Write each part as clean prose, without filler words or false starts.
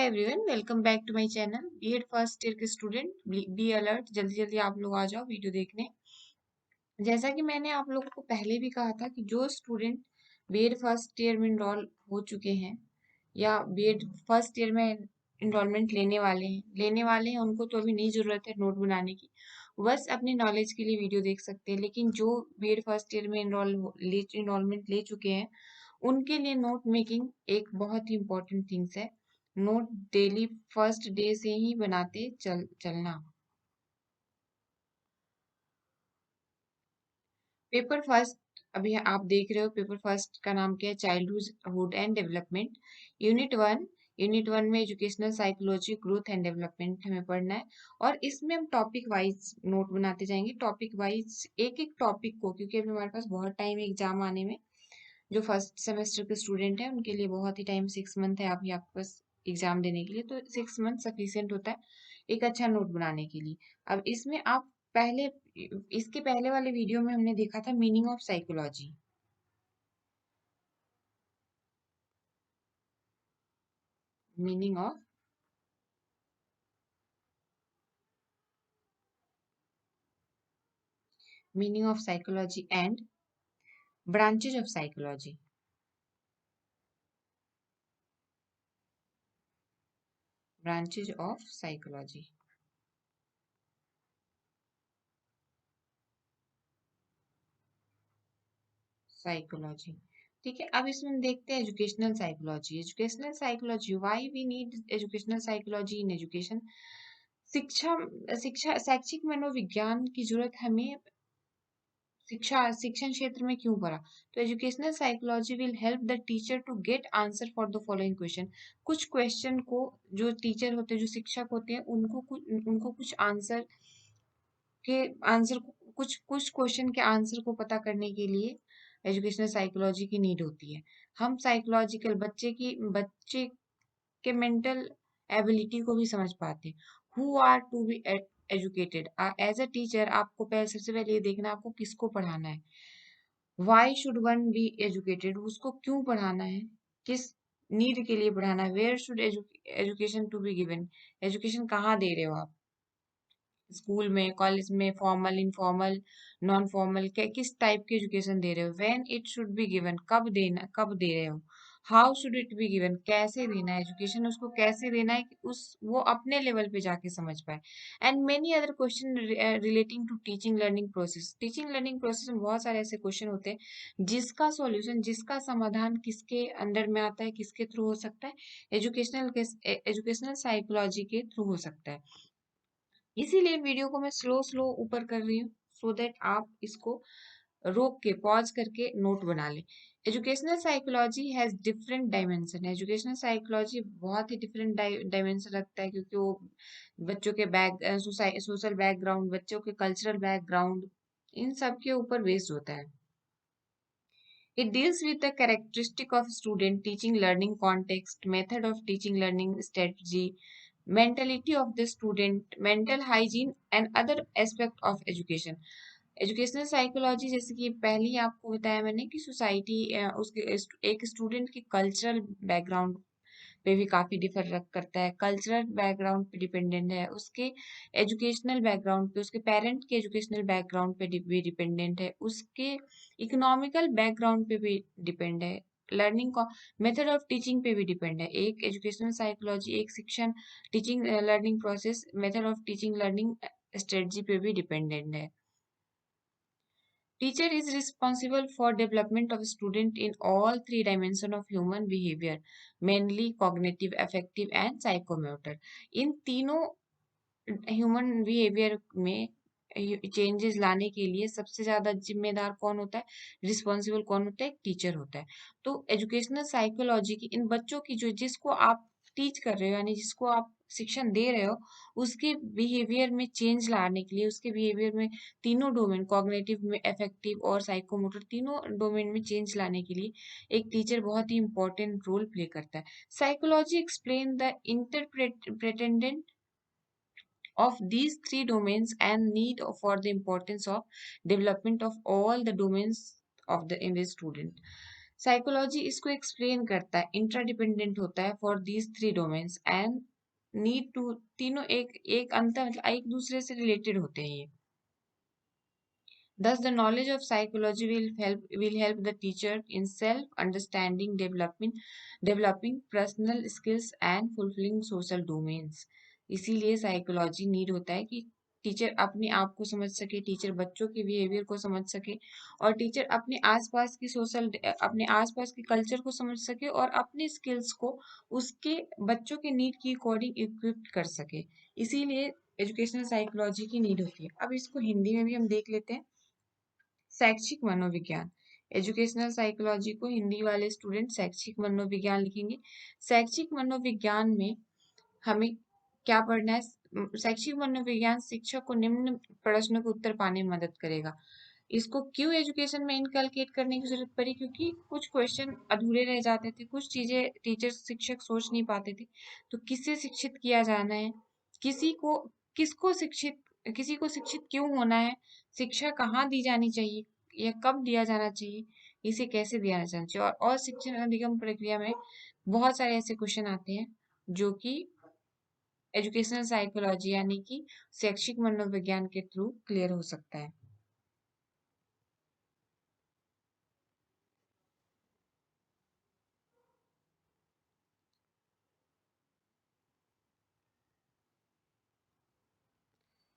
Hi everyone, welcome back to my channel. BEd first year के student, be alert, जल्दी जल्दी आप लोग आ जाओ वीडियो देखने। जैसा कि मैंने आप लोगों को पहले भी कहा था कि जो स्टूडेंट बीएड फर्स्ट ईयर में इनरोल हो चुके हैं या बीएड फर्स्ट ईयर में इनरोलमेंट लेने वाले हैं उनको तो अभी नहीं जरूरत है नोट बनाने की। बस अपने नॉलेज के लिए वीडियो देख सकते हैं। लेकिन जो बीएड फर्स्ट ईयर में इनरोलमेंट ले चुके हैं उनके लिए नोट मेकिंग एक बहुत ही इम्पोर्टेंट थिंग्स है। नोट डेली फर्स्ट डे से ही बनाते चलना। पेपर फर्स्ट, अभी आप देख रहे हो पेपर फर्स्ट का नाम क्या है, childhood and development. Unit 1, unit 1 में educational psychology, growth and development हमें पढ़ना है। और इसमें हम टॉपिक वाइज नोट बनाते जाएंगे, टॉपिक वाइज एक एक टॉपिक को, क्योंकि अभी हमारे पास बहुत टाइम है एग्जाम आने में। जो फर्स्ट सेमेस्टर के स्टूडेंट हैं उनके लिए बहुत ही टाइम, 6 मंथ है अभी आपके पास एग्जाम देने के लिए, तो 6 मंथ सफिशियंट होता है एक अच्छा नोट बनाने के लिए। अब इसमें आप पहले, इसके पहले वाले वीडियो में हमने देखा था meaning of psychology. Meaning of meaning of psychology and branches of psychology. Branches of psychology. Psychology, ठीक है। अब इसमें हम देखते हैं educational psychology. Educational psychology, why we need educational psychology in education. शिक्षा शिक्षा शैक्षिक मनोविज्ञान की जरूरत हमें शिक्षण क्षेत्र में क्यों पड़ा। तो educational psychology will help the teacher to get answer for the following question. कुछ क्वेश्चन को जो टीचर होते हैं, जो शिक्षक होते हैं, उनको कुछ आंसर कुछ कुछ क्वेश्चन के आंसर को पता करने के लिए एजुकेशनल साइकोलॉजी की नीड होती है। हम साइकोलॉजिकल बच्चे के मेंटल एबिलिटी को भी समझ पाते हैं। Who are to be educated as a teacher, आपको पहले सबसे पहले ये देखना है आपको किसको पढ़ाना है। Why should one be educated, उसको क्यों पढ़ाना है, किस नीड के लिए पढ़ाना है। Where should education to be given, education कहाँ दे रहे हो आप, स्कूल में, कॉलेज में, फॉर्मल, इनफॉर्मल, नॉन फॉर्मल, किस टाइप की एजुकेशन दे रहे हो। When it should be given, कब दे रहे हो। How should it be given, कैसे देना है एजुकेशन, उसको कैसे देना है कि वो अपने लेवल पे जाके समझ पाए। And many other question relating to teaching learning process. Teaching learning process में बहुत सारे ऐसे क्वेश्चन होते हैं जिसका सॉल्यूशन, जिसका समाधान किसके अंडर में आता है, किसके थ्रू हो सकता है, एजुकेशनल साइकोलॉजी के थ्रू हो सकता है। इसीलिए वीडियो को मैं स्लो स्लो ऊपर कर रही हूँ, सो दैट आप इसको रोक के, पॉज करके नोट बना लें। Educational psychology has different dimension. Educational psychology बहुत ही डिफरेंट डायमेंशन रखता है, क्योंकि वो बच्चों के सोशल बैकग्राउंड, बच्चों के कल्चरल बैकग्राउंड, इन सब के ऊपर बेस्ड होता है। It deals with the characteristic of student, teaching learning context, method of teaching learning strategy, mentality of the student, mental hygiene and other aspect of education. Educational psychology, जैसे कि पहले ही आपको बताया मैंने कि सोसाइटी, उसके एक स्टूडेंट के कल्चरल बैकग्राउंड पे भी काफी डिफर करता है, कल्चरल बैकग्राउंड पे डिपेंडेंट है, उसके एजुकेशनल बैकग्राउंड पे, उसके पेरेंट के एजुकेशनल बैकग्राउंड पे भी डिपेंडेंट है, उसके इकोनॉमिकल बैकग्राउंड पे भी डिपेंड है, लर्निंग का मेथड ऑफ टीचिंग पे भी डिपेंड है। एक एजुकेशनल साइकोलॉजी, एक शिक्षण teaching learning process, method of teaching learning strategy पे भी डिपेंडेंट है। Teacher is responsible for development of student in all three dimensions of human behavior, mainly cognitive, affective and psychomotor. इन तीनों human behaviour में changes लाने के लिए सबसे ज्यादा जिम्मेदार कौन होता है, रिस्पॉन्सिबल कौन होता है, टीचर होता है। तो एजुकेशनल साइकोलॉजी की इन बच्चों की, जो जिसको आप टीच कर रहे हो, यानी जिसको आप शिक्षण दे रहे हो, उसके बिहेवियर में चेंज लाने के लिए, उसके बिहेवियर में तीनों डोमेन, कॉग्निटिव में, अफेक्टिव और साइकोमोटर, तीनों डोमेन में चेंज लाने के लिए एक टीचर बहुत ही इंपॉर्टेंट रोल प्ले करता है। Psychology explain the interdependence of these three domains and need for the importance of development of all the domains of the in the student. Psychology इसको explain करता है, इंट्राडिपेंडेंट होता है for these three domains and need to, तीनों एक एक अंतर मतलब एक दूसरे से रिलेटेड होते हैं ये। Thus, the knowledge of psychology will help the teacher in self-understanding, developing personal skills and fulfilling social domains. इसीलिए साइकोलॉजी नीड होता है कि टीचर अपने आप को समझ सके, टीचर बच्चों के बिहेवियर को समझ सके और टीचर अपने आसपास के कल्चर को समझ सके और अपने स्किल्स को उसके बच्चों के नीड की अकॉर्डिंग इक्विप कर सके। इसीलिए एजुकेशनल साइकोलॉजी की नीड होती है। अब इसको हिंदी में भी हम देख लेते हैं। शैक्षिक मनोविज्ञान, एजुकेशनल साइकोलॉजी को हिंदी वाले स्टूडेंट शैक्षिक मनोविज्ञान लिखेंगे। शैक्षिक मनोविज्ञान में हमें क्या पढ़ना है? शैक्षिक मनोविज्ञान शिक्षक को निम्न प्रश्नों के उत्तर पाने में मदद करेगा। इसको क्यों एजुकेशन में इनकलकेट करने की जरूरत पड़ी? क्योंकि कुछ क्वेश्चन अधूरे रह जाते थे, कुछ चीजें टीचर शिक्षक सोच नहीं पाते थे। तो किससे शिक्षित किया जाना है, किसी को किसको शिक्षित किसी को शिक्षित क्यों होना है, शिक्षा कहाँ दी जानी चाहिए या कब दिया जाना चाहिए, इसे कैसे दिया जाना चाहिए। और शिक्षण अधिगम प्रक्रिया में बहुत सारे ऐसे क्वेश्चन आते हैं जो कि एजुकेशनल साइकोलॉजी यानी कि शैक्षिक मनोविज्ञान के थ्रू क्लियर हो सकता है।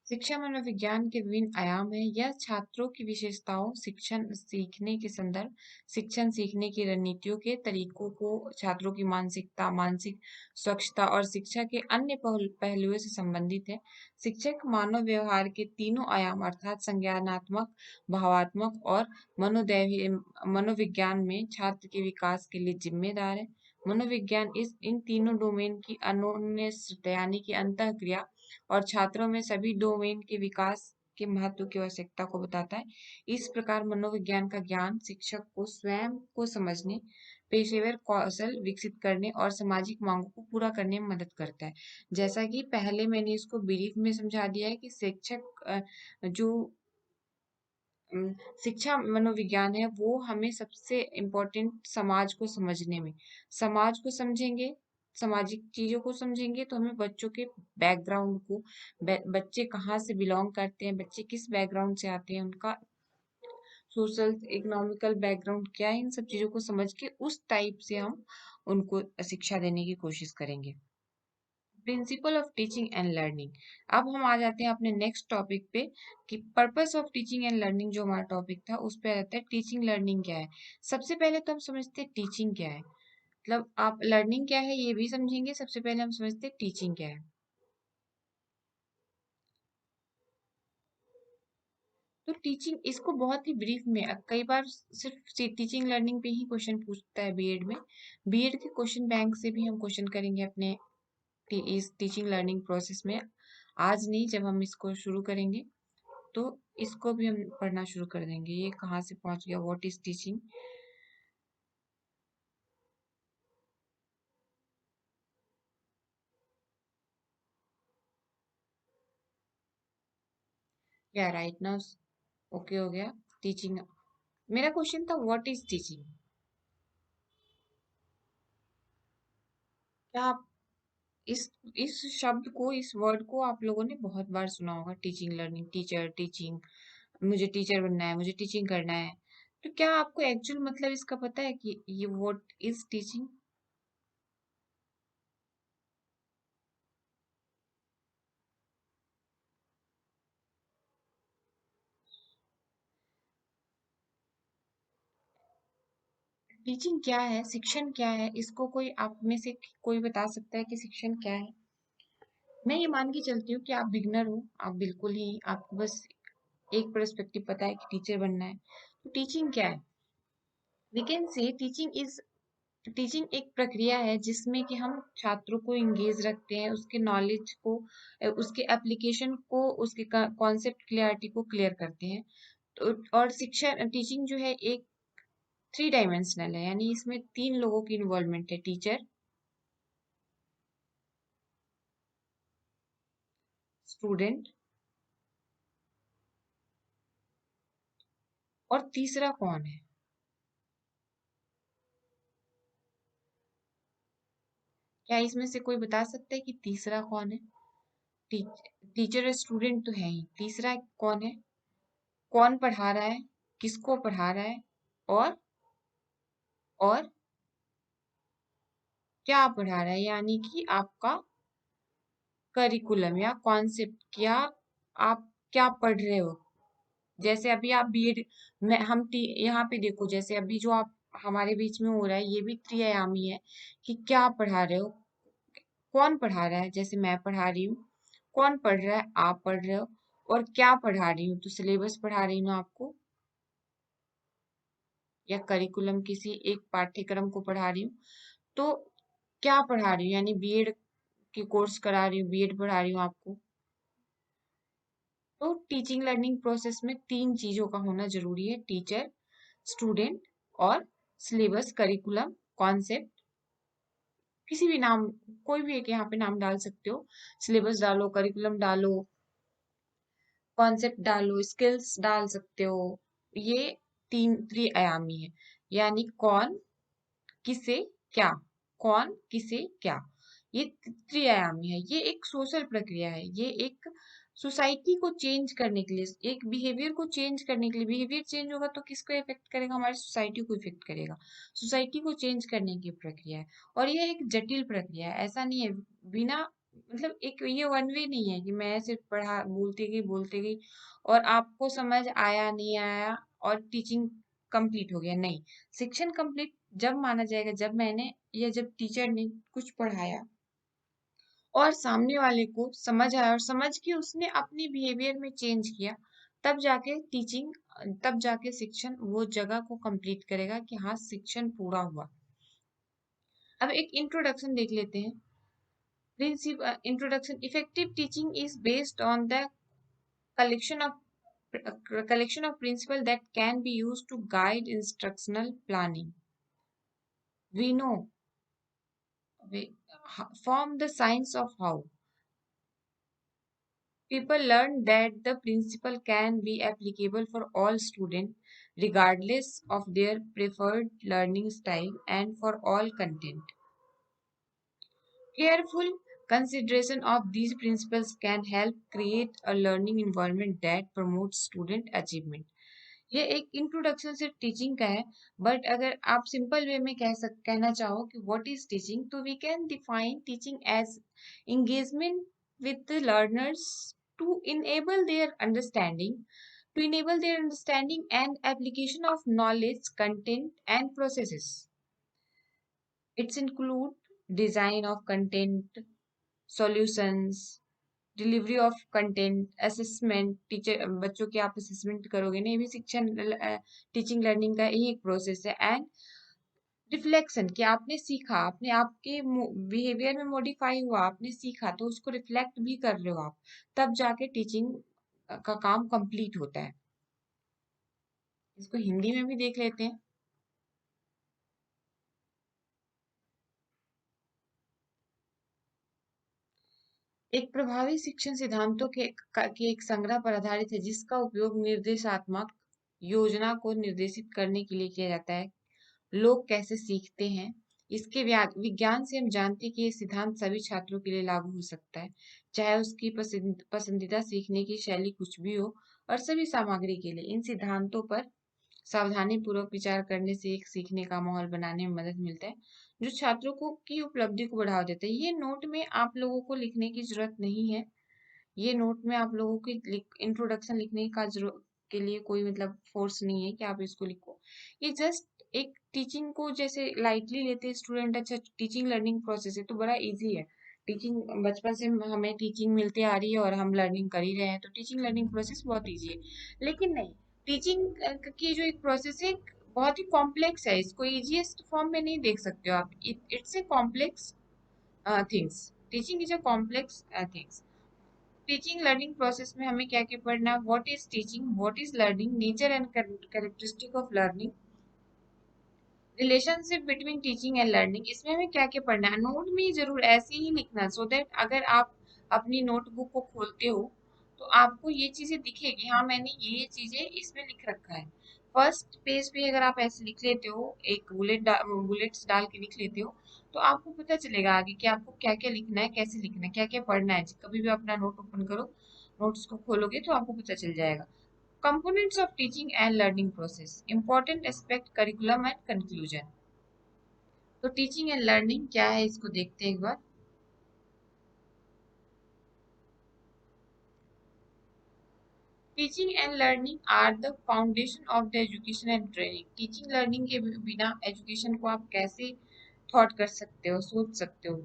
शिक्षा मनोविज्ञान के विभिन्न आयाम हैं। यह छात्रों की विशेषताओं, शिक्षण सीखने के संदर्भ, शिक्षण सीखने की रणनीतियों के तरीकों को, छात्रों की मानसिकता, मानसिक स्वच्छता और शिक्षा के अन्य पहलुओं से संबंधित है। शिक्षक मानव व्यवहार के तीनों आयाम अर्थात संज्ञानात्मक, भावात्मक और मनोदैर्घ्य मनोविज्ञान में छात्र के विकास के लिए जिम्मेदार है। मनोविज्ञान इन तीनों डोमेन की अन्योन्याश्रित यानी कि अंतःक्रिया और छात्रों में सभी डोमेन के विकास के महत्व की आवश्यकता को बताता है। इस प्रकार मनोविज्ञान का ज्ञान शिक्षक को स्वयं को समझने, पेशेवर कौशल विकसित करने और सामाजिक मांगों को पूरा करने में मदद करता है। जैसा कि पहले मैंने इसको ब्रीफ में समझा दिया है कि जो अम, शिक्षा मनोविज्ञान है वो हमें सबसे इम्पोर्टेंट समाज को समझने में, समाज को समझेंगे, सामाजिक चीजों को समझेंगे तो हमें बच्चों के बैकग्राउंड को, बच्चे कहाँ से बिलोंग करते हैं, बच्चे किस बैकग्राउंड से आते हैं, उनका सोशल इकोनॉमिकल बैकग्राउंड क्या है, इन सब चीजों को समझ के उस टाइप से हम उनको शिक्षा देने की कोशिश करेंगे। Principle of teaching and learning. अब हम आ जाते हैं अपने नेक्स्ट टॉपिक पे कि purpose of teaching and learning, जो हमारा टॉपिक था उस पे आता है टीचिंग लर्निंग क्या है। सबसे पहले तो हम समझते हैं टीचिंग क्या है, मतलब आप लर्निंग क्या है ये भी समझेंगे, सबसे पहले हम समझते हैं टीचिंग क्या है। तो टीचिंग इसको बहुत ही ब्रीफ में, कई बार सिर्फ टीचिंग लर्निंग पे ही क्वेश्चन पूछता है बीएड में। बीएड के क्वेश्चन बैंक से भी हम क्वेश्चन करेंगे अपने इस टीचिंग लर्निंग प्रोसेस में। आज नहीं, जब हम इसको शुरू करेंगे तो इसको भी हम पढ़ना शुरू कर देंगे। ये कहाँ से पहुंच गया, व्हाट इज टीचिंग। या राइट नाउ ओके हो गया टीचिंग। मेरा क्वेश्चन था व्हाट इज टीचिंग। क्या आप इस शब्द को, इस वर्ड को आप लोगों ने बहुत बार सुना होगा, टीचिंग लर्निंग, टीचर टीचिंग, मुझे टीचर बनना है, मुझे टीचिंग करना है। तो क्या आपको एक्चुअल मतलब इसका पता है कि ये व्हाट इज टीचिंग? टीचिंग क्या है, शिक्षण क्या है, इसको कोई आप में से कोई बता सकता है कि शिक्षण क्या है? मैं ये मान के चलती हूँ कि आप बिगनर हो, आप बिल्कुल ही, आपको बस एक पर्सपेक्टिव पता है कि टीचर बनना है। तो टीचिंग क्या है? वी कैन से टीचिंग एक प्रक्रिया है जिसमें कि हम छात्रों को इंगेज रखते हैं, उसके नॉलेज को, उसके एप्लीकेशन को, उसके कॉन्सेप्ट क्लियरिटी को क्लियर करते हैं। तो और शिक्षा टीचिंग जो है एक थ्री डायमेंशनल है, यानी इसमें तीन लोगों की इन्वॉल्वमेंट है, टीचर, स्टूडेंट और तीसरा कौन है? क्या इसमें से कोई बता सकता है कि तीसरा कौन है? टीचर और स्टूडेंट तो है ही, तीसरा कौन है? कौन पढ़ा रहा है, किसको पढ़ा रहा है, और और क्या पढ़ा रहा है, यानी कि आपका करिकुलम या कॉन्सेप्ट, क्या आप क्या पढ़ रहे हो। जैसे अभी आप बीएड में यहाँ पे देखो, जैसे अभी जो आप हमारे बीच में हो रहा है ये भी त्रिआयामी है कि क्या पढ़ा रहे हो, कौन पढ़ा रहा है, जैसे मैं पढ़ा रही हूँ, कौन पढ़ रहा है, आप पढ़ रहे हो, और क्या पढ़ा रही हूँ, तो सिलेबस पढ़ा रही हूँ आपको, या करिकुलम किसी एक पाठ्यक्रम को पढ़ा रही हूँ, तो क्या पढ़ा रही हूँ, यानी बीएड की कोर्स करा रही हूँ, बीएड पढ़ा रही हूँ आपको। तो टीचिंग लर्निंग प्रोसेस में तीन चीजों का होना जरूरी है, टीचर, स्टूडेंट और सिलेबस, करिकुलम, कॉन्सेप्ट, किसी भी नाम, कोई भी एक यहाँ पे नाम डाल सकते हो, सिलेबस डालो, करिकुलम डालो, कॉन्सेप्ट डालो, स्किल्स डाल सकते हो। ये तीन त्रिआयामी है, यानी कौन, किसे, क्या, कौन, किसे, क्या, ये त्रिआयामी है। ये एक सोशल प्रक्रिया है, ये एक सोसाइटी को चेंज करने के लिए, एक बिहेवियर को चेंज करने के लिए, बिहेवियर चेंज होगा तो किसको इफेक्ट करेगा, हमारी सोसाइटी को इफेक्ट करेगा, सोसाइटी को चेंज करने की प्रक्रिया है। और ये एक जटिल प्रक्रिया है, ऐसा नहीं है बिना, मतलब एक ये वन वे नहीं है कि मैं सिर्फ पढ़ा बोलती गई और आपको समझ आया नहीं आया और टीचिंग कंप्लीट हो गया, नहीं। शिक्षण कंप्लीट जब माना जाएगा जब मैंने या जब टीचर ने कुछ पढ़ाया और सामने वाले को समझ आया और समझ के उसने अपनी बिहेवियर में चेंज किया, तब जाके टीचिंग, तब जाके शिक्षण वो जगह को कंप्लीट करेगा कि हाँ शिक्षण पूरा हुआ। अब एक इंट्रोडक्शन देख लेते हैं। Principle introduction, effective teaching is based on the collection of collection of principles that can be used to guide instructional planning. We know, we form the science of how people learn that the principle can be applicable for all students regardless of their preferred learning style and for all content. Careful consideration of these principles can help create a learning environment that promotes student achievement. ये एक introduction सिर्फ teaching का है, but अगर आप simple way में कहना चाहो कि व्हाट इज टीचिंग, तो we can define teaching as engagement with the learners to enable their understanding and application of knowledge, content and processes. It's include design of content, solutions, delivery of content, assessment, teacher बच्चों की आप assessment करोगे ना, ये भी शिक्षण teaching learning का ही एक प्रोसेस है। एंड रिफ्लेक्शन, कि आपने सीखा, आपने आपके बिहेवियर में मॉडिफाई हुआ, आपने सीखा तो उसको रिफ्लेक्ट भी कर रहे हो आप, तब जाके टीचिंग का काम कंप्लीट होता है। इसको हिंदी में भी देख लेते हैं। एक प्रभावी शिक्षण सिद्धांतों के एक संग्रह पर आधारित है जिसका उपयोग निर्देशात्मक योजना को निर्देशित करने के लिए किया जाता है। लोग कैसे सीखते हैं, इसके विज्ञान से हम जानते हैं कि ये सिद्धांत सभी छात्रों के लिए लागू हो सकता है, चाहे उसकी पसंदीदा सीखने की शैली कुछ भी हो, और सभी सामग्री के लिए इन सिद्धांतों पर सावधानी पूर्वक विचार करने से एक सीखने का माहौल बनाने में मदद मिलता है जो छात्रों को की उपलब्धि को बढ़ावा देता है। ये नोट में आप लोगों को लिखने की जरूरत नहीं है, ये नोट में आप लोगों की इंट्रोडक्शन लिखने का जरूरत के लिए कोई मतलब फोर्स नहीं है कि आप इसको लिखो। ये जस्ट एक टीचिंग को जैसे लाइटली लेते हैं स्टूडेंट, अच्छा टीचिंग लर्निंग प्रोसेस है तो बड़ा इजी है। टीचिंग बचपन से हमें टीचिंग मिलती आ रही है और हम लर्निंग कर ही रहे हैं, तो टीचिंग लर्निंग प्रोसेस बहुत इजी है। लेकिन नहीं, टीचिंग की जो एक प्रोसेस है बहुत ही कॉम्प्लेक्स है, इसको इजीएस्ट फॉर्म में नहीं देख सकते हो आप। It's a complex things, teaching is a complex things. Teaching learning process में हमें क्या क्या पढ़ना, what is teaching, what is learning, nature and characteristic of learning, relationship between teaching and learning, इसमें हमें क्या क्या पढ़ना है। नोट में जरूर ऐसे ही लिखना, सो दैट अगर आप अपनी नोटबुक को खोलते हो तो आपको ये चीजें दिखेगी, हाँ मैंने ये चीजें इसमें लिख रखा है। फर्स्ट पेज पे अगर आप ऐसे लिख लेते हो, एक बुलेट्स डाल के लिख लेते हो, तो आपको पता चलेगा आगे कि आपको क्या क्या लिखना है, कैसे लिखना है, क्या क्या पढ़ना है। कभी भी अपना नोट ओपन करो, नोट्स को खोलोगे तो आपको पता चल जाएगा। Components of teaching and learning process, important aspect, curriculum and conclusion. तो टीचिंग एंड लर्निंग क्या है, इसको देखते हैं एक बार। Teaching and learning are the foundation of the education and training. Teaching learning के बिना एजुकेशन को आप कैसे थॉट कर सकते हो, सोच सकते हो।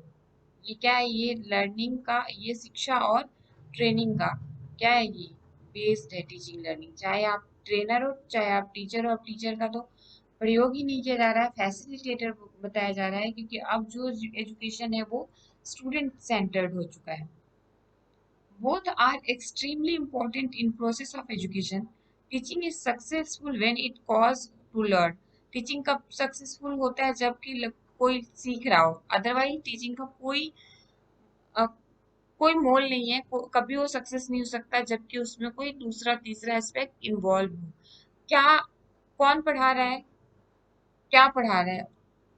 ये क्या है, ये लर्निंग का, ये शिक्षा और ट्रेनिंग का क्या है, ये बेस्ड है टीचिंग लर्निंग। चाहे आप ट्रेनर हो, चाहे आप टीचर हो, अब टीचर का तो प्रयोग ही नहीं किया जा रहा है, फैसिलिटेटर बताया जा रहा है, क्योंकि अब जो एजुकेशन है वो स्टूडेंट सेंटर्ड हो चुका है। Both are extremely important in process of education. Teaching is successful when it cause to learn. Teaching कब सक्सेसफुल होता है, जबकि कोई सीख रहा हो। अदरवाइज टीचिंग का अ, कोई मोल नहीं है, कभी वो सक्सेस नहीं हो सकता जबकि उसमें कोई दूसरा तीसरा एस्पेक्ट इन्वॉल्व हो। क्या, कौन पढ़ा रहा है, क्या पढ़ा रहा है,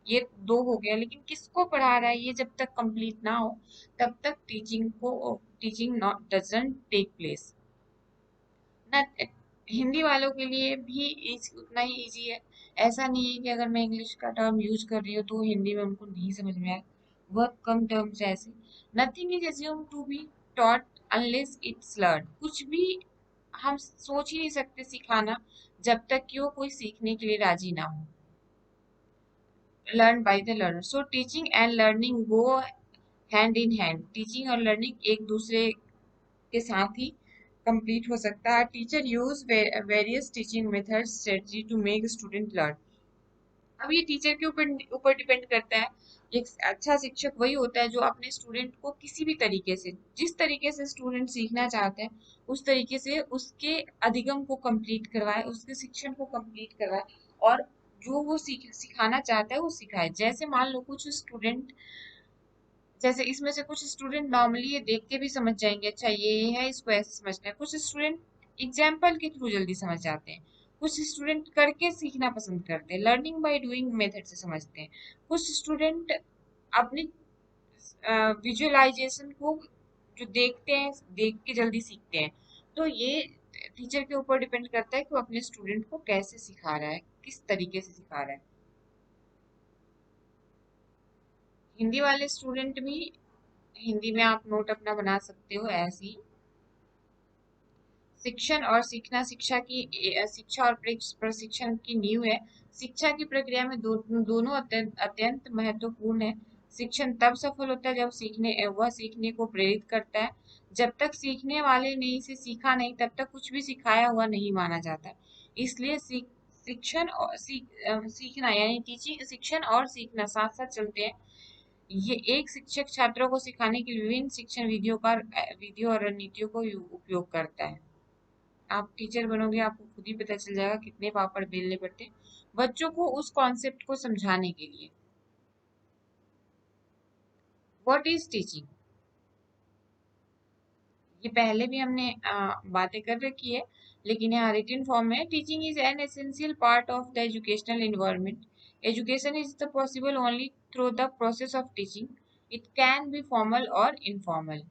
ये दो हो गया, लेकिन किसको पढ़ा रहा है ये जब तक कंप्लीट ना हो तब तक teaching not doesn't take place ना। हिंदी वालों के लिए भी उतना ही इजी है। ऐसा नहीं है कि अगर मैं इंग्लिश का टर्म यूज कर रही हूँ तो हिंदी में उनको नहीं समझ में आए। बहुत कम टर्म्स है ऐसे। Nothing is assume to be taught unless it's learn. कुछ भी हम सोच ही नहीं सकते सिखाना जब तक कि वो कोई सीखने के लिए राजी ना हो। Learn by the learner. So teaching and learning go hand in hand. Teaching और लर्निंग एक दूसरे के साथ ही कंप्लीट हो सकता है। Teacher use various teaching methods strategy to make student learn. अब ये टीचर के ऊपर ऊपर डिपेंड करता है। एक अच्छा शिक्षक वही होता है जो अपने स्टूडेंट को किसी भी तरीके से, जिस तरीके से स्टूडेंट सीखना चाहते हैं उस तरीके से उसके अधिगम को कंप्लीट करवाए, उसके शिक्षण को कंप्लीट करवाए, और जो वो सिखाना चाहता है वो सिखाए। जैसे मान लो कुछ स्टूडेंट, जैसे इसमें से कुछ स्टूडेंट नॉर्मली ये देख के भी समझ जाएंगे, अच्छा ये है, इसको ऐसे समझना है। कुछ स्टूडेंट एग्जाम्पल के थ्रू जल्दी समझ जाते हैं। कुछ स्टूडेंट करके सीखना पसंद करते हैं, लर्निंग बाय डूइंग मेथड से समझते हैं। कुछ स्टूडेंट अपनी विजुअलाइजेशन को जो देखते हैं, देख के जल्दी सीखते हैं। तो ये टीचर के ऊपर डिपेंड करता है कि वो अपने स्टूडेंट को कैसे सिखा रहा है, किस तरीके से सिखा रहा है। हिंदी वाले स्टूडेंट भी हिंदी में आप नोट अपना बना सकते हो ऐसे ही। शिक्षण और सीखना, शिक्षा और प्रशिक्षण की नींव है। शिक्षा की प्रक्रिया में दोनों अत्यंत अत्यंत महत्वपूर्ण है। शिक्षण तब सफल होता है जब वह सीखने को प्रेरित करता है। जब तक सीखने वाले ने इसे सीखा नहीं तब तक कुछ भी सिखाया हुआ नहीं माना जाता। इसलिए शिक्षण और सीखना यानी टीचिंग, शिक्षण और सीखना साथ साथ चलते हैं। ये एक शिक्षक छात्रों को सिखाने के लिए विभिन्न शिक्षण विधियों और रणनीतियों को उपयोग करता है। आप टीचर बनोगे, आपको खुद ही पता चल जाएगा कितने पापड़ बेलने पड़ते हैं बच्चों को उस कॉन्सेप्ट को समझाने के लिए। व्हाट इज टीचिंग, ये पहले भी हमने बातें कर रखी है, लेकिन यहाँ रिटन फॉर्म में। Teaching is an essential part of the educational environment. Education is the possible only through the process of teaching. It can be formal और इनफॉर्मल।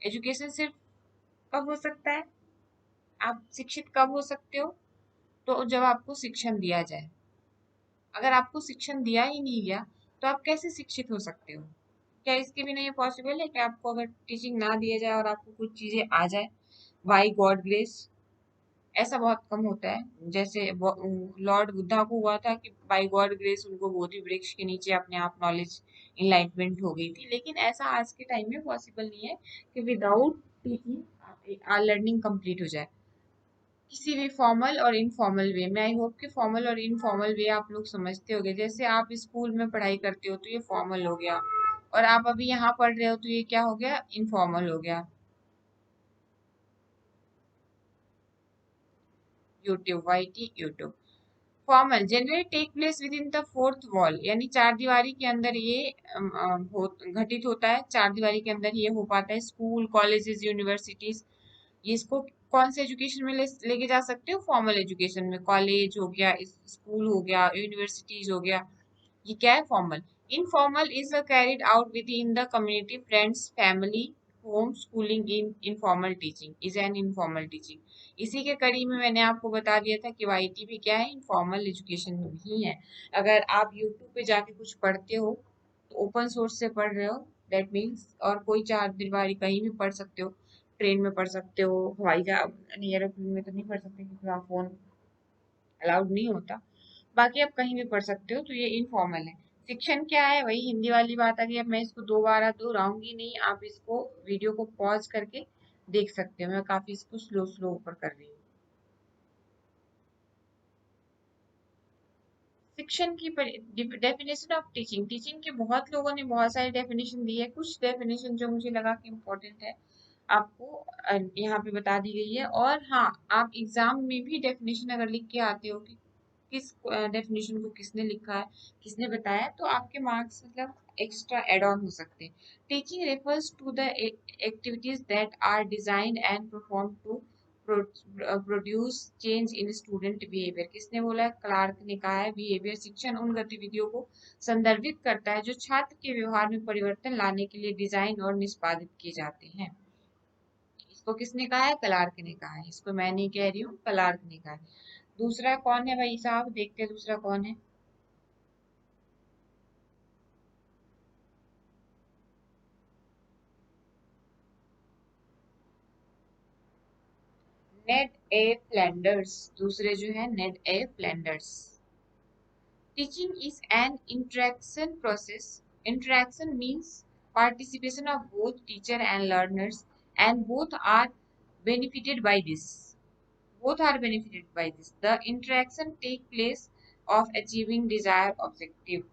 एजुकेशन सिर्फ कब हो सकता है, आप शिक्षित कब हो सकते हो, तो जब आपको शिक्षण दिया जाए। अगर आपको शिक्षण दिया ही नहीं गया तो आप कैसे शिक्षित हो सकते हो। क्या इसके बिना ये पॉसिबल है कि आपको अगर टीचिंग ना दिया जाए और आपको कुछ चीजें आ जाए बाई गॉड ग्रेस। ऐसा बहुत कम होता है। जैसे लॉर्ड बुद्धा को हुआ था कि बाई गॉड ग्रेस उनको बोधि वृक्ष के नीचे अपने आप नॉलेज इनलाइटमेंट हो गई थी। लेकिन ऐसा आज के टाइम में पॉसिबल नहीं है कि विदाउट टीचिंग लर्निंग कंप्लीट हो जाए। किसी भी फॉर्मल और इनफॉर्मल वे में। आई होप कि फॉर्मल और इनफॉर्मल वे आप लोग समझते होंगे। जैसे आप स्कूल में पढ़ाई करते हो तो ये फॉर्मल हो गया, और आप अभी यहाँ पढ़ रहे हो तो ये क्या हो गया, इनफॉर्मल हो गया। YouTube, YT YouTube. Formal generally take place within the fourth wall, यानी चार दीवारी के अंदर ये घटित होता है। चार दीवारी के अंदर ये हो पाता है। स्कूल, कॉलेजेस, यूनिवर्सिटीज, ये इसको कौन से एजुकेशन में लेके जा सकते हो? फॉर्मल एजुकेशन में, कॉलेज हो गया, स्कूल हो गया, यूनिवर्सिटीज हो गया, ये क्या है? Formal. Informal is carried out with in the community, friends, family, home schooling. In informal teaching is an informal teaching. इसी के कड़ी में मैंने आपको बता दिया था कि वाईटी भी क्या है? इनफॉर्मल एजुकेशन ही है। अगर आप यूट्यूब पे जाके कुछ पढ़ते हो तो ओपन सोर्स से पढ़ रहे हो, दैट मीन्स, और कोई चार दीवारी कहीं भी पढ़ सकते हो। ट्रेन में पढ़ सकते हो, हवाई जहाज नहीं, एरोप्लेन में तो नहीं पढ़ सकते क्योंकि वहाँ फोन अलाउड नहीं होता। बाकी आप कहीं भी पढ़ सकते हो, तो ये इनफॉर्मल है। शिक्षण क्या है? वही हिंदी वाली बात आ गई। अब मैं इसको दोबारा दोहराऊंगी नहीं, आप इसको वीडियो को पॉज करके देख सकते हो। मैं काफी इसको स्लो स्लो ऊपर कर रही हूँ। शिक्षण की डेफिनेशन ऑफ टीचिंग। टीचिंग के बहुत लोगों ने बहुत सारी डेफिनेशन दी है। कुछ डेफिनेशन जो मुझे लगा कि इम्पोर्टेंट है आपको यहाँ पे बता दी गई है। और हाँ, आप एग्जाम में भी डेफिनेशन अगर लिख के आते हो कि किस डेफिनेशन को किसने लिखा है, किसने बताया, तो आपके मार्क्स मतलब एक्स्ट्रा एड ऑन हो सकते हैं। Teaching refers to the activities that are designed and perform to produce change in student behaviour. किसने बोला है? क्लार्क ने कहा है। बिहेवियर शिक्षण उन गतिविधियों को संदर्भित करता है जो छात्र के व्यवहार में परिवर्तन लाने के लिए डिजाइन और निष्पादित किए जाते हैं। इसको किसने कहा है? क्लार्क ने कहा है। इसको मैं नहीं कह रही हूँ, क्लार्क ने कहा है। दूसरा कौन है भाई साहब? देखते हैं दूसरा कौन है। Ned A Flanders. दूसरे जो है Ned A Flanders. Teaching is an interaction process. Interaction means participation of both teacher and learners, and both are benefited by this. The interaction take place of achieving desired objective.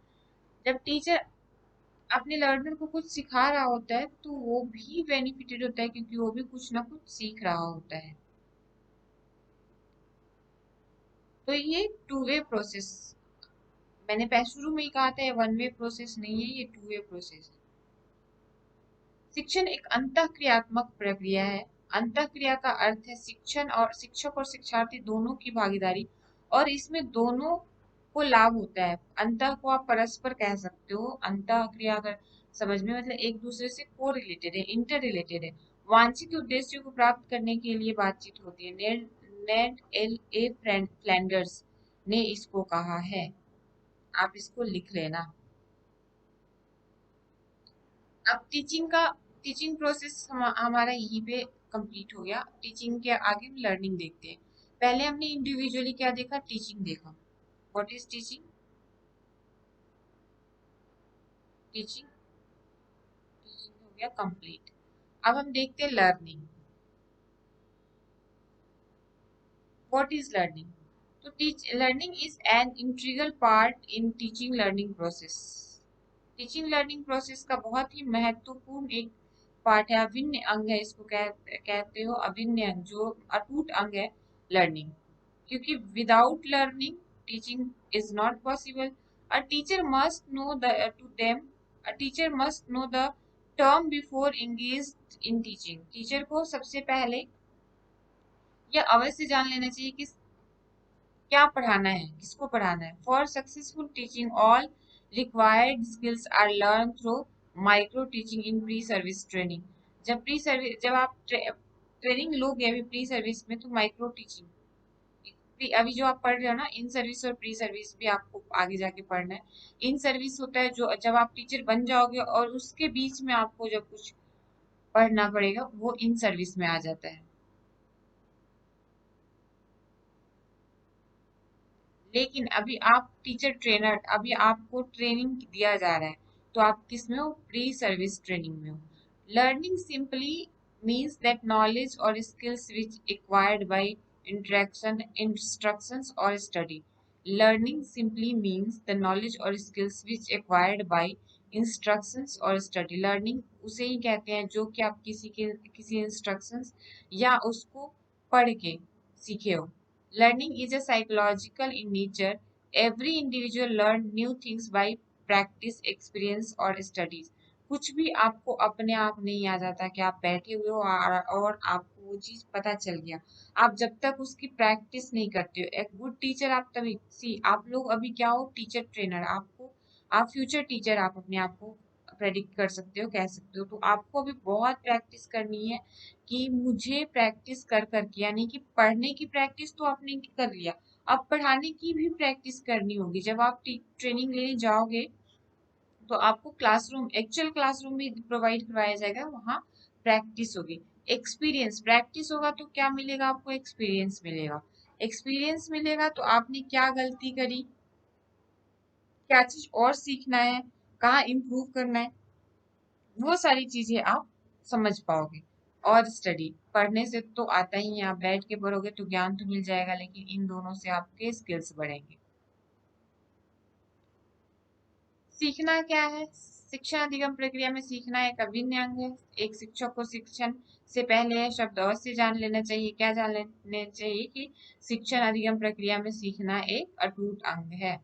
जब teacher अपने learner को कुछ सिखा रहा होता है तो वो भी बेनिफिटेड होता है, क्योंकि वो भी कुछ ना कुछ सीख रहा होता है। तो ये टू वे प्रोसेस, मैंने पहले शुरू में ही कहा था, ये वन वे प्रोसेस नहीं है, ये टू वे प्रोसेस है। शिक्षण एक अंतःक्रियात्मक प्रक्रिया है। अंतःक्रिया का अर्थ है शिक्षण और शिक्षक और शिक्षार्थी दोनों की भागीदारी, और इसमें दोनों को लाभ होता है। अंतः को आप परस्पर कह सकते हो। अंतः क्रिया अगर समझ में, मतलब एक दूसरे से को रिलेटेड है, इंटर रिलेटेड है। वांछित उद्देश्य को प्राप्त करने के लिए बातचीत होती है। नेड एल ए फ्लैंडर्स ने इसको कहा है। आप इसको लिख लेना। अब टीचिंग प्रोसेस हमारा यहीं पे कंप्लीट हो गया। टीचिंग के आगे हम लर्निंग देखते हैं। पहले हमने इंडिविजुअली क्या देखा? टीचिंग देखा। What is teaching? Teaching teaching हो गया कंप्लीट। अब हम देखते हैं लर्निंग। What is learning? तो learning is an integral part in teaching learning process. Teaching learning process का बहुत ही महत्वपूर्ण एक पार्ट है, अभिन्न अंग है। इसको कहते हो अभिन्न अंग, जो अटूट अंग है लर्निंग। क्योंकि without learning teaching is not possible. A teacher must know the two them a teacher must know the term before engage in teaching. Teacher को सबसे पहले यह अवश्य जान लेना चाहिए कि क्या पढ़ाना है, किसको पढ़ाना है। For successful teaching all required skills are learn through micro teaching in pre service training. जब आप ट्रेनिंग लोगे अभी प्री सर्विस में, तो माइक्रो टीचिंग अभी जो आप पढ़ रहे हो ना, इन सर्विस और प्री सर्विस भी आपको आगे जाके पढ़ना है। इन सर्विस होता है जो जब आप टीचर बन जाओगे, और उसके बीच में आपको जब कुछ पढ़ना पड़ेगा, वो इन सर्विस में आ जाता है। लेकिन अभी आप टीचर ट्रेनर, अभी आपको ट्रेनिंग दिया जा रहा है, तो आप किस में हो? प्री सर्विस ट्रेनिंग में हो। Learning simply means that knowledge और skills which acquired by interaction, instructions और study. Learning simply means the knowledge और skills which acquired by instructions और स्टडी। लर्निंग उसे ही कहते हैं जो कि आप किसी इंस्ट्रक्शंस या उसको पढ़ के सीखे हो। Learning is a psychological in nature. Every individual learn new things by practice, experience और studies. कुछ भी आपको अपने आप नहीं आ जाता कि आप बैठे हुए हो और आपको वो चीज पता चल गया। आप जब तक उसकी प्रैक्टिस नहीं करते हो, एक गुड टीचर आप तभी सी, आप लोग अभी क्या हो, टीचर ट्रेनर, आपको आप फ्यूचर टीचर आप अपने आप को प्रेडिक्ट कर सकते हो, कह सकते हो। तो आपको अभी बहुत प्रैक्टिस करनी है कि मुझे प्रैक्टिस कर करके, यानी कि पढ़ने की प्रैक्टिस तो आपने कर लिया, अब पढ़ाने की भी प्रैक्टिस करनी होगी। जब आप ट्रेनिंग लेने जाओगे तो आपको क्लासरूम, एक्चुअल क्लासरूम भी प्रोवाइड करवाया जाएगा, वहाँ प्रैक्टिस होगी। एक्सपीरियंस, प्रैक्टिस होगा तो क्या मिलेगा आपको, एक्सपीरियंस मिलेगा। एक्सपीरियंस मिलेगा तो आपने क्या गलती करी, क्या चीज और सीखना है, कहाँ इम्प्रूव करना है, वो सारी चीजें आप समझ पाओगे। और स्टडी, पढ़ने से तो आता ही है, आप बैठ के पढ़ोगे तो ज्ञान तो मिल जाएगा, लेकिन इन दोनों से आपके स्किल्स बढ़ेंगे। सीखना क्या है, शिक्षण अधिगम प्रक्रिया में सीखना एक अभिन्न अंग है। एक शिक्षक को शिक्षण से पहले शब्द अवश्य जान लेना चाहिए। क्या जान लेने चाहिए कि शिक्षण अधिगम प्रक्रिया में सीखना एक अटूट अंग है।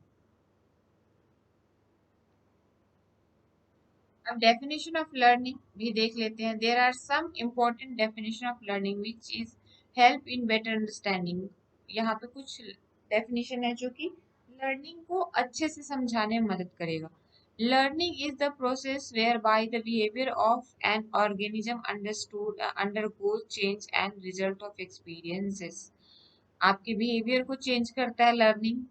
अब डेफिनेशन ऑफ लर्निंग भी देख लेते हैं। There are some important definition of learning which is help in better understanding. यहाँ पे कुछ डेफिनेशन है जो कि लर्निंग को अच्छे से समझाने में मदद करेगा। Learning is the process whereby the behaviour of an organism understood undergoes change and result of experiences. आपके बिहेवियर को चेंज करता है लर्निंग,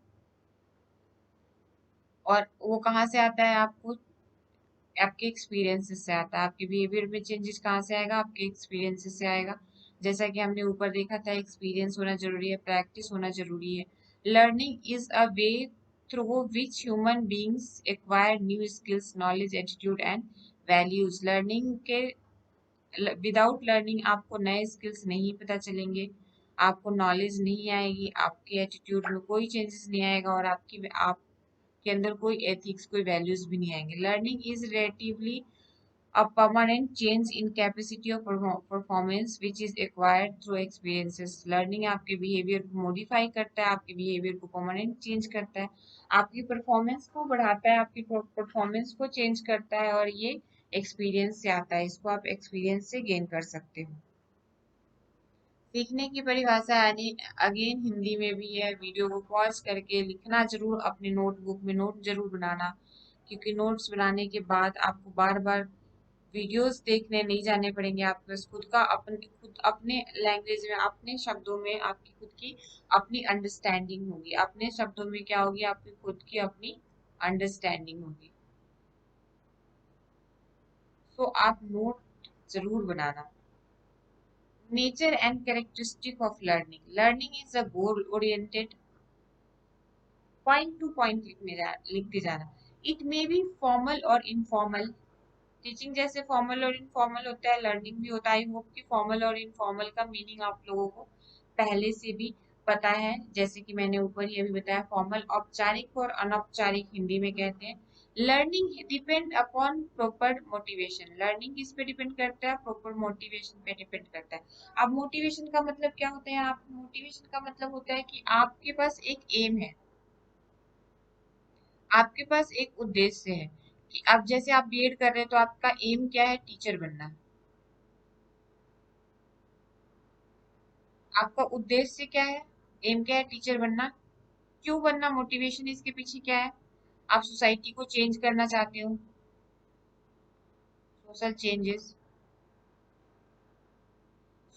और वो कहाँ से आता है, आपको आपके एक्सपीरियंसेस से आता है। आपके बिहेवियर में चेंजेस कहाँ से आएगा, आपके एक्सपीरियंसेस से आएगा। जैसा कि हमने ऊपर देखा था, एक्सपीरियंस होना जरूरी है, प्रैक्टिस होना जरूरी है। Learning is a way through which human beings acquire new skills, knowledge, attitude and values. Learning के विदाउट लर्निंग आपको नए स्किल्स नहीं पता चलेंगे, आपको नॉलेज नहीं आएगी, आपके एटीट्यूड में कोई चेंजेस नहीं आएगा, और आप के अंदर कोई एथिक्स, कोई वैल्यूज भी नहीं आएंगे। Learning is relatively a permanent change in capacity of performance which is acquired through experiences। Learning आपके बिहेवियर को मॉडिफाई करता है, आपके बिहेवियर को परमानेंट चेंज करता है, आपकी परफॉर्मेंस को बढ़ाता है, आपकी परफॉर्मेंस को चेंज करता है, और ये एक्सपीरियंस से आता है। इसको आप एक्सपीरियंस से गेन कर सकते हो। सीखने की परिभाषा यानी अगेन हिंदी में भी है। वीडियो को पॉज करके लिखना जरूर, अपने नोटबुक में नोट जरूर बनाना, क्योंकि नोट्स बनाने के बाद आपको बार बार वीडियोस देखने नहीं जाने पड़ेंगे। आपके पास खुद अपने लैंग्वेज में, अपने शब्दों में आपकी खुद की अपनी अंडरस्टैंडिंग होगी। अपने शब्दों में क्या होगी, आपकी खुद की अपनी अंडरस्टैंडिंग होगी। तो आप नोट जरूर बनाना। Nature and characteristic of learning, learning is a goal oriented, point to point लिखते जाना। इट मे बी फॉर्मल और इनफॉर्मल। टीचिंग जैसे फॉर्मल और इनफॉर्मल होता है, लर्निंग भी होता है। आई होप कि फॉर्मल और इनफॉर्मल का मीनिंग आप लोगों को पहले से भी पता है। जैसे कि मैंने ऊपर ही अभी बताया, फॉर्मल औपचारिक और अनौपचारिक हिंदी में कहते हैं। Learning depend upon proper motivation, learning किस पे डिपेंड करता है, प्रॉपर मोटिवेशन पे डिपेंड करता है। अब मोटिवेशन का मतलब क्या होता है, आप मोटिवेशन का मतलब होता है कि आपके पास एक एम है, आपके पास एक उद्देश्य है। कि अब जैसे आप बीएड कर रहे हैं तो आपका एम क्या है, टीचर बनना। आपका उद्देश्य क्या है, एम क्या है, टीचर बनना। क्यों बनना, मोटिवेशन इसके पीछे क्या है, आप सोसाइटी को चेंज करना चाहते हो, सोशल चेंजेस,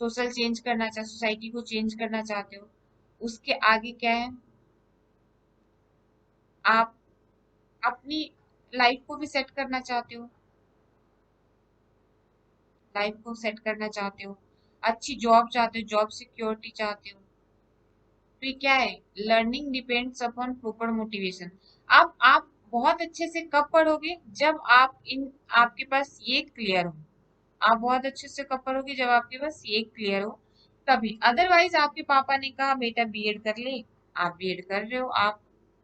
सोशल चेंज करना चाहते, सोसाइटी को चेंज करना चाहते हो। उसके आगे क्या है, आप अपनी लाइफ को भी सेट करना चाहते हो, लाइफ को सेट करना चाहते हो, अच्छी जॉब चाहते हो, जॉब सिक्योरिटी चाहते हो। तो ये क्या है, learning depends upon proper motivation. अब आप बहुत अच्छे से कब पढ़ोगे, जब आप इन आपके पास ये क्लियर हो। आप बहुत अच्छे से कब पढ़ोगे, जब आपके पास ये क्लियर हो, तभी। अदरवाइज आपके पापा ने कहा बेटा बीएड कर ले, आप बीएड कर रहे हो, आप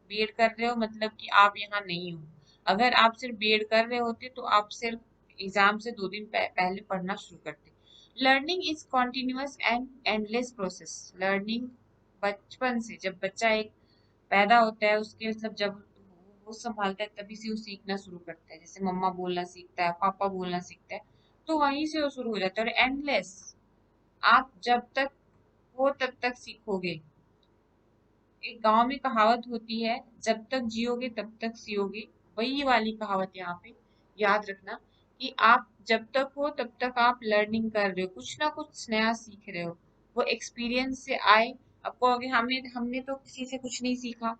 बीएड कर रहे हो मतलब कि आप यहाँ नहीं हो। अगर आप सिर्फ बीएड कर रहे होते तो आप सिर्फ एग्जाम से 2 दिन पहले पढ़ना शुरू करते। Learning is continuous and endless process. Learning बचपन से, जब बच्चा एक पैदा होता है, उसके मतलब जब वो संभालता है तभी से वो सीखना शुरू करता है। जैसे मम्मा बोलना सीखता है, पापा बोलना सीखता है, तो वहीं से वो शुरू हो जाता है। और एंडलेस, आप जब तक हो तब तक सीखोगे। एक गांव में कहावत होती है, जब तक जियोगे तब तक सियोगे। वही वाली कहावत यहाँ पे याद रखना, कि आप जब तक हो तब तक आप लर्निंग कर रहे हो, कुछ ना कुछ नया सीख रहे हो। वो एक्सपीरियंस से आए। आपको अगर हमने हमने तो किसी से कुछ नहीं सीखा।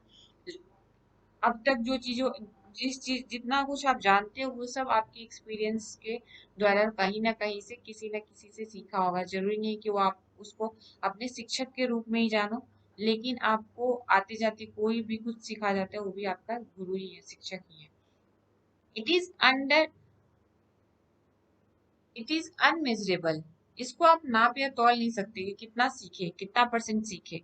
अब तक जो चीजों जिस चीज जितना कुछ आप जानते हो वो सब आपके एक्सपीरियंस के द्वारा कहीं ना कहीं से किसी न किसी से सीखा होगा। जरूरी नहीं कि वो आप उसको अपने शिक्षक के रूप में ही जानो, लेकिन आपको आते जाते कोई भी कुछ सिखा जाता है वो भी आपका गुरु ही है, शिक्षक ही है। It is under it is unmeasurable. इसको आप नाप या तौल नहीं सकते कि कितना सीखे, कितना परसेंट सीखे।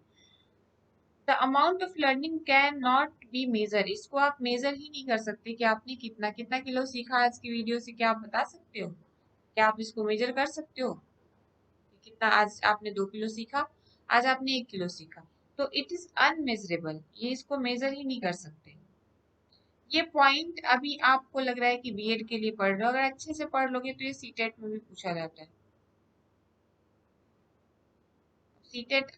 The amount of learning can not be measure. इसको आप मेजर ही नहीं कर सकते कि आपने कितना कितना किलो सीखा आज की वीडियो से। क्या आप बता सकते हो? क्या आप इसको मेजर कर सकते हो कि कितना आज आपने 2 किलो सीखा, आज आपने 1 किलो सीखा? तो इट इज अनमेजरेबल, ये इसको मेजर ही नहीं कर सकते। ये पॉइंट अभी आपको लग रहा है कि बीएड के लिए पढ़ रहे हो, अगर अच्छे से पढ़ लोगे तो ये सीटेट में भी पूछा जाता है। सीटेट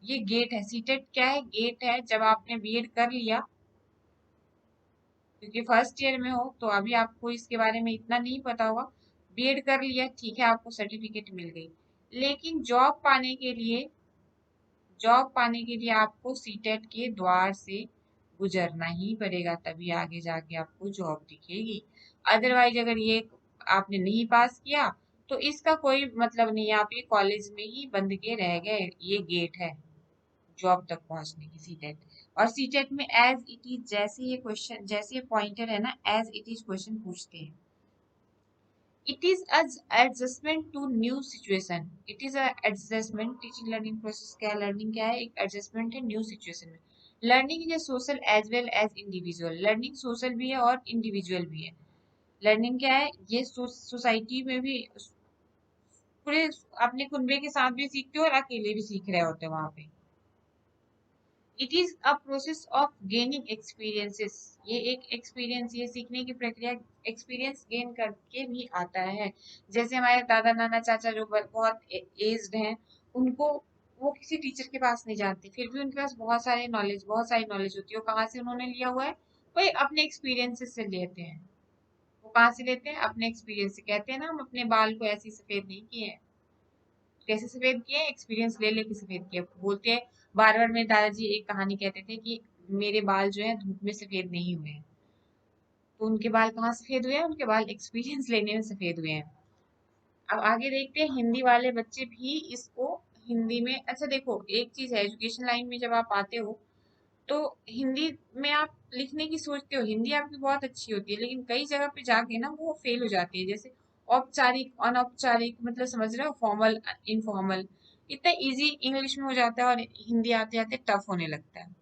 ये गेट है। सीटेट क्या है? गेट है। जब आपने बीएड कर लिया, क्योंकि फर्स्ट ईयर में हो तो अभी आपको इसके बारे में इतना नहीं पता होगा। बीएड कर लिया, ठीक है, आपको सर्टिफिकेट मिल गई, लेकिन जॉब पाने के लिए आपको सीटेट के द्वार से गुजरना ही पड़ेगा, तभी आगे जाके आपको जॉब दिखेगी। अदरवाइज अगर ये आपने नहीं पास किया तो इसका कोई मतलब नहीं है, आप ये कॉलेज में ही बंद के रह गए। ये गेट है जॉब तक पहुंचने की, सीटेट। और सीटेट में एज इट इज, जैसे ये क्वेश्चन, जैसे ये पॉइंटर है ना, एज इट इज क्वेश्चन पूछते हैं। It is adjustment to new situation. It is adjustment. Teaching learning process क्या है? लर्निंग क्या है? एक एडजस्टमेंट है न्यू सिचुएशन में। Learning is a social as well as individual. Learning social भी है और इंडिविजुअल भी है। लर्निंग क्या है? ये सोसाइटी में भी पूरे अपने कुनबे के साथ भी सीखते हो और अकेले भी सीख रहे होते हैं वहां पे। It is a process of gaining experiences. ये एक एक्सपीरियंस, ये सीखने की प्रक्रिया एक्सपीरियंस गेन करके भी आता है। जैसे हमारे दादा नाना चाचा जो बहुत एज्ड हैं, उनको वो किसी टीचर के पास नहीं जाते, फिर भी उनके पास बहुत सारी नॉलेज होती है। वो कहाँ से उन्होंने लिया हुआ है? वही अपने एक्सपीरियंसेस से लेते हैं। वो कहाँ से लेते हैं? अपने एक्सपीरियंस से। कहते हैं ना, हम अपने बाल को ऐसे ही सफेद नहीं किए हैं। कैसे सफेद किए? एक्सपीरियंस ले लेके सफेद किए। बोलते हैं बार बार, मेरे दादाजी एक कहानी कहते थे कि मेरे बाल जो है धूप में सफेद नहीं हुए हैं। तो उनके बाल कहाँ सफेद हुए हैं? उनके बाल एक्सपीरियंस लेने में सफेद हुए हैं। अब आगे देखते हैं, हिंदी वाले बच्चे भी इसको हिंदी में। अच्छा देखो, एक चीज है, एजुकेशन लाइन में जब आप आते हो तो हिंदी में आप लिखने की सोचते हो, हिंदी आपकी बहुत अच्छी होती है, लेकिन कई जगह पे जाके ना वो फेल हो जाती है। जैसे औपचारिक, अनौपचारिक, मतलब समझ रहे हो, फॉर्मल, इनफॉर्मल, इतना इजी इंग्लिश में हो जाता है और हिंदी आते आते टफ होने लगता है।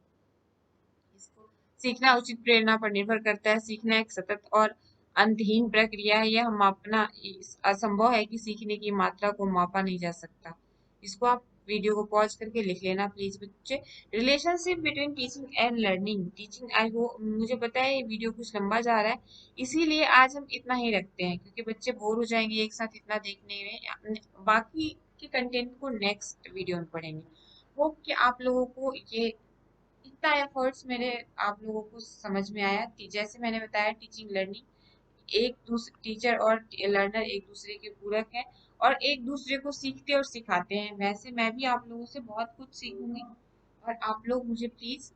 इसको सीखना उचित प्रेरणा पर निर्भर करता है। सीखना एक सतत और अंतहीन प्रक्रिया है। यह मापना असंभव है कि सीखने की मात्रा को मापा नहीं जा सकता। इसको आप वीडियो को पॉज करके लिख लेना प्लीज बच्चे। Relationship between teaching and learning. Teaching, I हो मुझे पता है ये वीडियो कुछ लंबा जा रहा है, इसीलिए आज हम इतना ही रखते हैं, क्योंकि बच्चे बोर हो जाएंगे एक साथ इतना देखने में। बाकी के कंटेंट को नेक्स्ट वीडियो में पढ़ेंगे। होप कि आप लोगों को ये इतना एफर्ट्स मेरे आप लोगों को समझ में आया। जैसे मैंने बताया, टीचिंग लर्निंग एक दूसरे, टीचर और लर्नर एक दूसरे के पूरक हैं और एक दूसरे को सीखते और सिखाते हैं। वैसे मैं भी आप लोगों से बहुत कुछ सीखूंगी और आप लोग मुझे प्लीज